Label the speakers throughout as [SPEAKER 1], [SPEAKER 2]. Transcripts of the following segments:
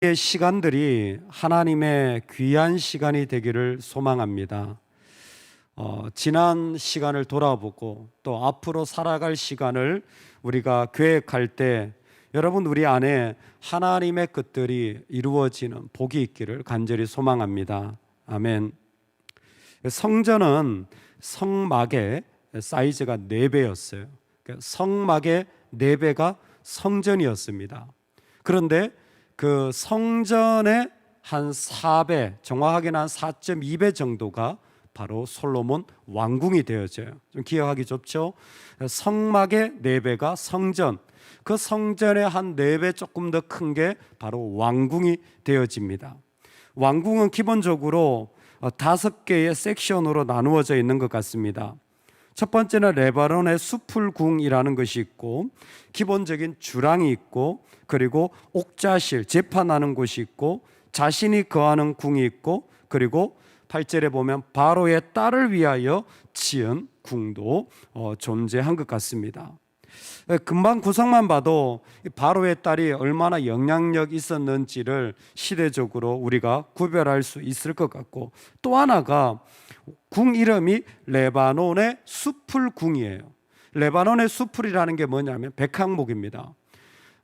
[SPEAKER 1] 의 시간들이 하나님의 귀한 시간이 되기를 소망합니다. 지난 시간을 돌아보고 또 앞으로 살아갈 시간을 우리가 계획할 때 여러분 우리 안에 하나님의 것들이 이루어지는 복이 있기를 간절히 소망합니다. 아멘. 성전은 성막의 사이즈가 4배였어요. 성막의 4배가 성전이었습니다. 그런데 그 성전의 한 4배, 정확하게는 한 4.2배 정도가 바로 솔로몬 왕궁이 되어져요. 좀 기억하기 좋죠? 성막의 4배가 성전, 그 성전의 한 4배 조금 더 큰 게 바로 왕궁이 되어집니다. 왕궁은 기본적으로 5개의 섹션으로 나누어져 있는 것 같습니다. 첫 번째는 레바논의 수풀궁이라는 것이 있고, 기본적인 주랑이 있고, 그리고 옥자실, 재판하는 곳이 있고, 자신이 거하는 궁이 있고, 그리고 8절에 보면 바로의 딸을 위하여 지은 궁도 존재한 것 같습니다. 금방 구성만 봐도 바로의 딸이 얼마나 영향력 있었는지를 시대적으로 우리가 구별할 수 있을 것 같고, 또 하나가 궁 이름이 레바논의 수풀궁이에요. 레바논의 수풀이라는 게 뭐냐면 백향목입니다.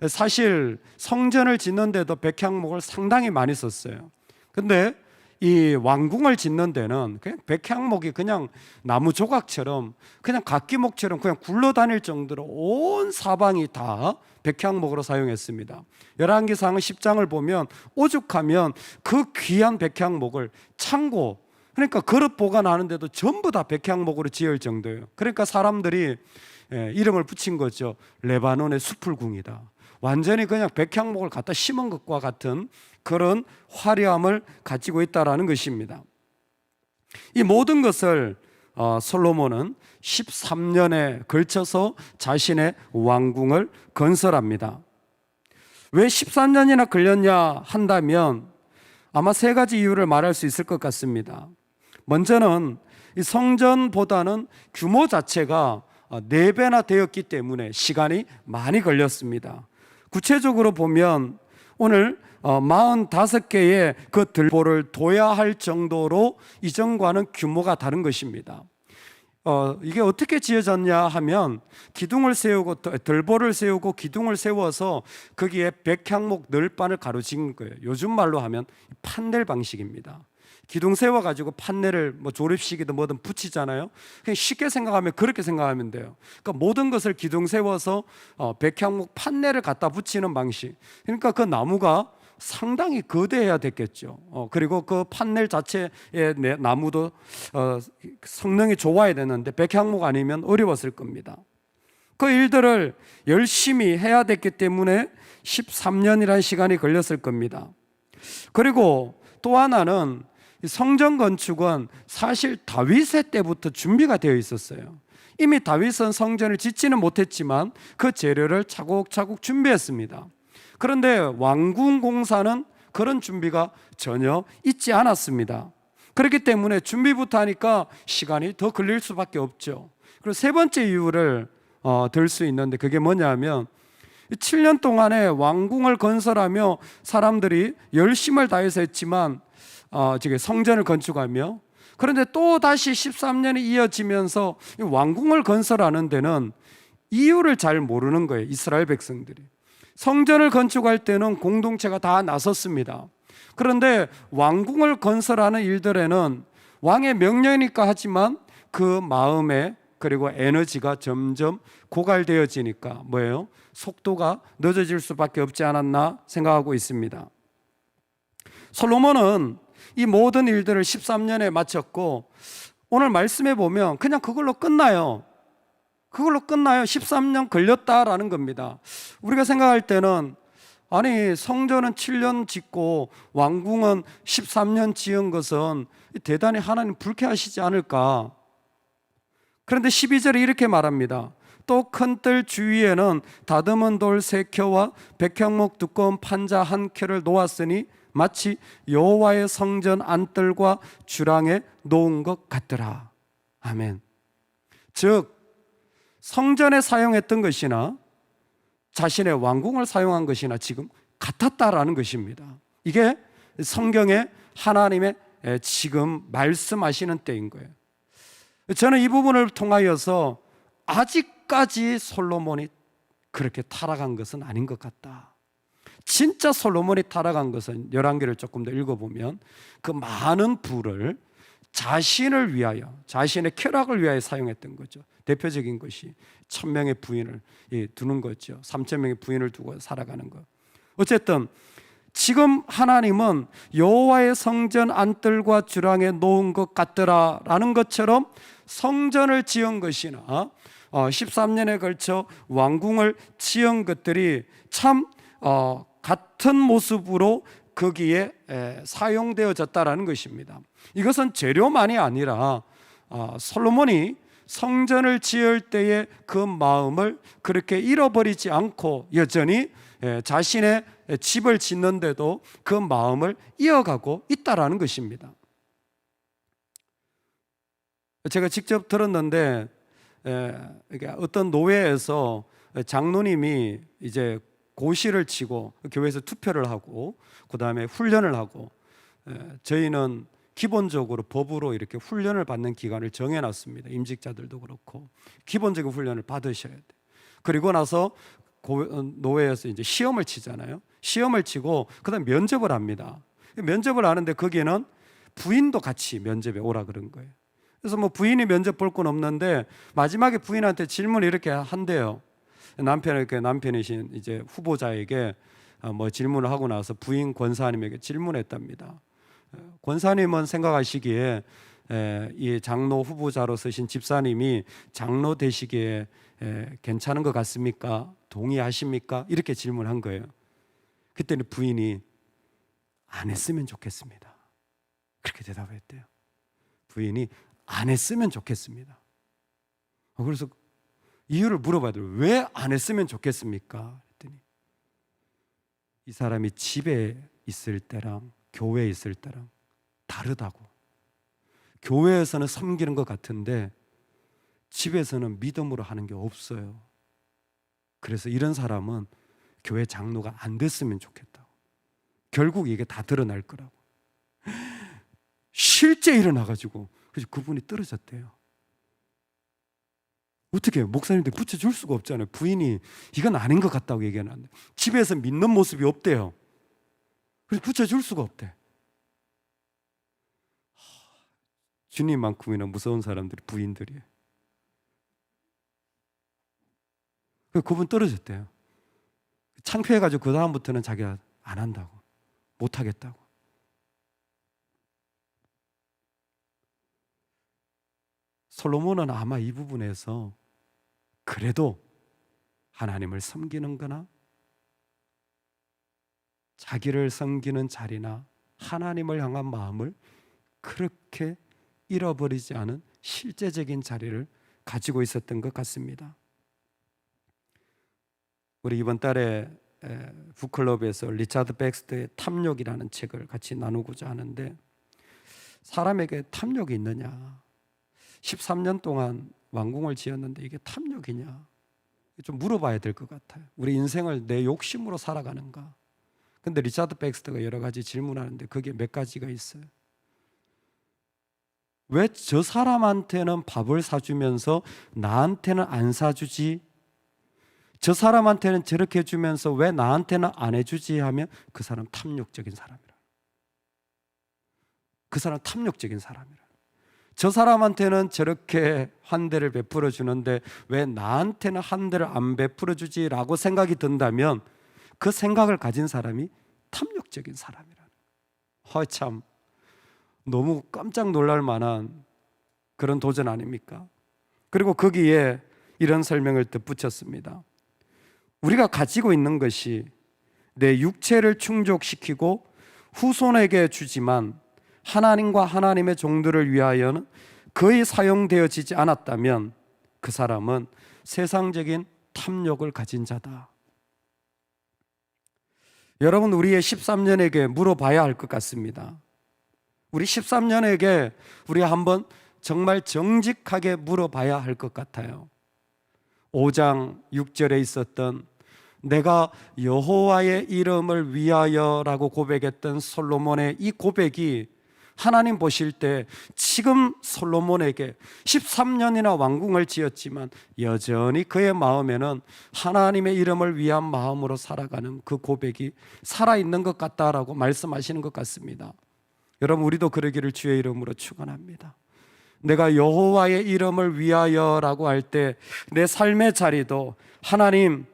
[SPEAKER 1] 사실 성전을 짓는데도 백향목을 상당히 많이 썼어요. 근데 이 왕궁을 짓는 데는 그냥 백향목이 그냥 나무 조각처럼, 그냥 각기목처럼 그냥 굴러다닐 정도로 온 사방이 다 백향목으로 사용했습니다. 열왕기상 10장을 보면 오죽하면 그 귀한 백향목을 창고, 그러니까 그릇 보관하는데도 전부 다 백향목으로 지을 정도예요. 그러니까 사람들이 이름을 붙인 거죠. 레바논의 수풀궁이다. 완전히 그냥 백향목을 갖다 심은 것과 같은 그런 화려함을 가지고 있다는 것입니다. 이 모든 것을 솔로몬은 13년에 걸쳐서 자신의 왕궁을 건설합니다. 왜 13년이나 걸렸냐 한다면 아마 3가지 이유를 말할 수 있을 것 같습니다. 먼저는 이 성전보다는 규모 자체가 4배나 되었기 때문에 시간이 많이 걸렸습니다. 구체적으로 보면 오늘 45개의 그 들보를 둬야 할 정도로 이전과는 규모가 다른 것입니다. 이게 어떻게 지어졌냐 하면 기둥을 세우고 들보를 세우고 기둥을 세워서 거기에 백향목 널판을 가로진 거예요. 요즘 말로 하면 판넬 방식입니다. 기둥 세워가지고 판넬을 뭐 조립식이든 뭐든 붙이잖아요. 그냥 쉽게 생각하면 그렇게 생각하면 돼요. 그러니까 모든 것을 기둥 세워서 백향목 판넬을 갖다 붙이는 방식. 그러니까 그 나무가 상당히 거대해야 됐겠죠. 그리고 그 판넬 자체의 나무도 성능이 좋아야 되는데 백향목 아니면 어려웠을 겁니다. 그 일들을 열심히 해야 됐기 때문에 13년이라는 시간이 걸렸을 겁니다. 그리고 또 하나는 성전 건축은 사실 다윗의 때부터 준비가 되어 있었어요. 이미 다윗은 성전을 짓지는 못했지만 그 재료를 차곡차곡 준비했습니다. 그런데 왕궁 공사는 그런 준비가 전혀 있지 않았습니다. 그렇기 때문에 준비부터 하니까 시간이 더 걸릴 수밖에 없죠. 그리고 3번째 이유를 들 수 있는데 그게 뭐냐면 7년 동안에 왕궁을 건설하며 사람들이 열심을 다해서 했지만 성전을 건축하며, 그런데 또 다시 13년이 이어지면서 왕궁을 건설하는 데는 이유를 잘 모르는 거예요. 이스라엘 백성들이 성전을 건축할 때는 공동체가 다 나섰습니다. 그런데 왕궁을 건설하는 일들에는 왕의 명령이니까 하지만 그 마음에 그리고 에너지가 점점 고갈되어지니까 뭐예요? 속도가 늦어질 수밖에 없지 않았나 생각하고 있습니다. 솔로몬은 이 모든 일들을 13년에 마쳤고 오늘 말씀해 보면 그냥 그걸로 끝나요. 13년 걸렸다라는 겁니다. 우리가 생각할 때는 아니 성전은 7년 짓고 왕궁은 13년 지은 것은 대단히 하나님 불쾌하시지 않을까. 그런데 12절에 이렇게 말합니다. 또 큰 뜰 주위에는 다듬은 돌 3켜와 백향목 두꺼운 판자 1켜를 놓았으니 마치 여호와의 성전 안뜰과 주랑에 놓은 것 같더라. 아멘. 즉 성전에 사용했던 것이나 자신의 왕궁을 사용한 것이나 지금 같았다라는 것입니다. 이게 성경에 하나님의 지금 말씀하시는 때인 거예요. 저는 이 부분을 통하여서 아직까지 솔로몬이 그렇게 타락한 것은 아닌 것 같다. 진짜 솔로몬이 타락한 것은 열왕기를 조금 더 읽어보면 그 많은 부를 자신을 위하여, 자신의 쾌락을 위하여 사용했던 거죠. 대표적인 것이 1000명의 부인을 두는 거죠. 3000명의 부인을 두고 살아가는 것. 어쨌든 지금 하나님은 여호와의 성전 안뜰과 주랑에 놓은 것 같더라라는 것처럼 성전을 지은 것이나 13년에 걸쳐 왕궁을 지은 것들이 참 같은 모습으로 거기에 사용되어졌다라는 것입니다. 이것은 재료만이 아니라 솔로몬이 성전을 지을 때의 그 마음을 그렇게 잃어버리지 않고 여전히 자신의 집을 짓는데도 그 마음을 이어가고 있다라는 것입니다. 제가 직접 들었는데 어떤 노회에서 장로님이 이제 고시를 치고 교회에서 투표를 하고 그 다음에 훈련을 하고 저희는 기본적으로 법으로 이렇게 훈련을 받는 기간을 정해놨습니다. 임직자들도 그렇고 기본적인 훈련을 받으셔야 돼요. 그리고 나서 노회에서 이제 시험을 치잖아요. 시험을 치고 그다음 면접을 합니다. 면접을 하는데 거기에는 부인도 같이 면접에 오라 그런 거예요. 그래서 뭐 부인이 면접 볼 건 없는데 마지막에 부인한테 질문을 이렇게 한대요. 남편이신 이제 후보자에게 뭐 질문을 하고 나서 부인 권사님에게 질문했답니다. 권사님은 생각하시기에 이 장로 후보자로 서신 집사님이 장로 되시기에 괜찮은 것 같습니까? 동의하십니까? 이렇게 질문한 거예요. 그때는 부인이 안 했으면 좋겠습니다. 그렇게 대답했대요. 부인이 안 했으면 좋겠습니다. 그래서 이유를 물어봐야 돼요. 왜 안 했으면 좋겠습니까? 그랬더니 이 사람이 집에 있을 때랑 교회에 있을 때랑 다르다고. 교회에서는 섬기는 것 같은데 집에서는 믿음으로 하는 게 없어요. 그래서 이런 사람은 교회 장로가 안 됐으면 좋겠다고. 결국 이게 다 드러날 거라고. 실제 일어나가지고 그래서 그분이 떨어졌대요. 어떻게 목사님들 붙여줄 수가 없잖아요. 부인이 이건 아닌 것 같다고 얘기하는데 집에서 믿는 모습이 없대요. 그래서 붙여줄 수가 없대. 주님만큼이나 무서운 사람들이 부인들이에요. 그분 떨어졌대요. 창피해가지고 그 다음부터는 자기가 안 한다고, 못 하겠다고. 솔로몬은 아마 이 부분에서 그래도 하나님을 섬기는 거나 자기를 섬기는 자리나 하나님을 향한 마음을 그렇게 잃어버리지 않은 실제적인 자리를 가지고 있었던 것 같습니다. 우리 이번 달에 북클럽에서 리차드 백스터의 탐욕이라는 책을 같이 나누고자 하는데 사람에게 탐욕이 있느냐? 13년 동안 왕궁을 지었는데 이게 탐욕이냐? 좀 물어봐야 될 것 같아요. 우리 인생을 내 욕심으로 살아가는가? 근데 리차드 백스터가 여러 가지 질문하는데 그게 몇 가지가 있어요. 왜 저 사람한테는 밥을 사주면서 나한테는 안 사주지? 저 사람한테는 저렇게 해주면서 왜 나한테는 안 해주지? 하면 그 사람 탐욕적인 사람이라. 그 사람 탐욕적인 사람이라. 저 사람한테는 저렇게 환대를 베풀어 주는데 왜 나한테는 환대를 안 베풀어 주지라고 생각이 든다면 그 생각을 가진 사람이 탐욕적인 사람이라는. 참 너무 깜짝 놀랄 만한 그런 도전 아닙니까? 그리고 거기에 이런 설명을 덧붙였습니다. 우리가 가지고 있는 것이 내 육체를 충족시키고 후손에게 주지만 하나님과 하나님의 종들을 위하여는 거의 사용되어지지 않았다면 그 사람은 세상적인 탐욕을 가진 자다. 여러분, 우리의 13년에게 물어봐야 할 것 같습니다. 우리 13년에게 우리 한번 정말 정직하게 물어봐야 할 것 같아요. 5장 6절에 있었던 내가 여호와의 이름을 위하여라고 고백했던 솔로몬의 이 고백이 하나님 보실 때 지금 솔로몬에게 13년이나 왕궁을 지었지만 여전히 그의 마음에는 하나님의 이름을 위한 마음으로 살아가는 그 고백이 살아있는 것 같다라고 말씀하시는 것 같습니다. 여러분, 우리도 그러기를 주의 이름으로 축원합니다. 내가 여호와의 이름을 위하여라고 할 때 내 삶의 자리도 하나님,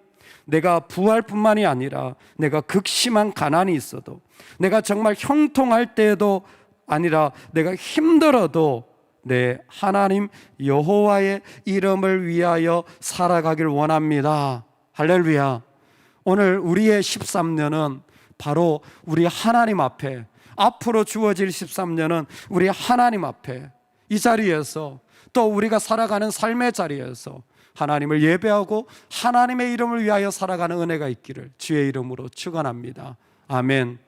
[SPEAKER 1] 내가 부활뿐만이 아니라 내가 극심한 가난이 있어도, 내가 정말 형통할 때에도 아니라 내가 힘들어도 내 하나님 여호와의 이름을 위하여 살아가길 원합니다. 할렐루야. 오늘 우리의 13년은 바로 우리 하나님 앞에, 앞으로 주어질 13년은 우리 하나님 앞에, 이 자리에서 또 우리가 살아가는 삶의 자리에서 하나님을 예배하고 하나님의 이름을 위하여 살아가는 은혜가 있기를 주의 이름으로 축원합니다. 아멘.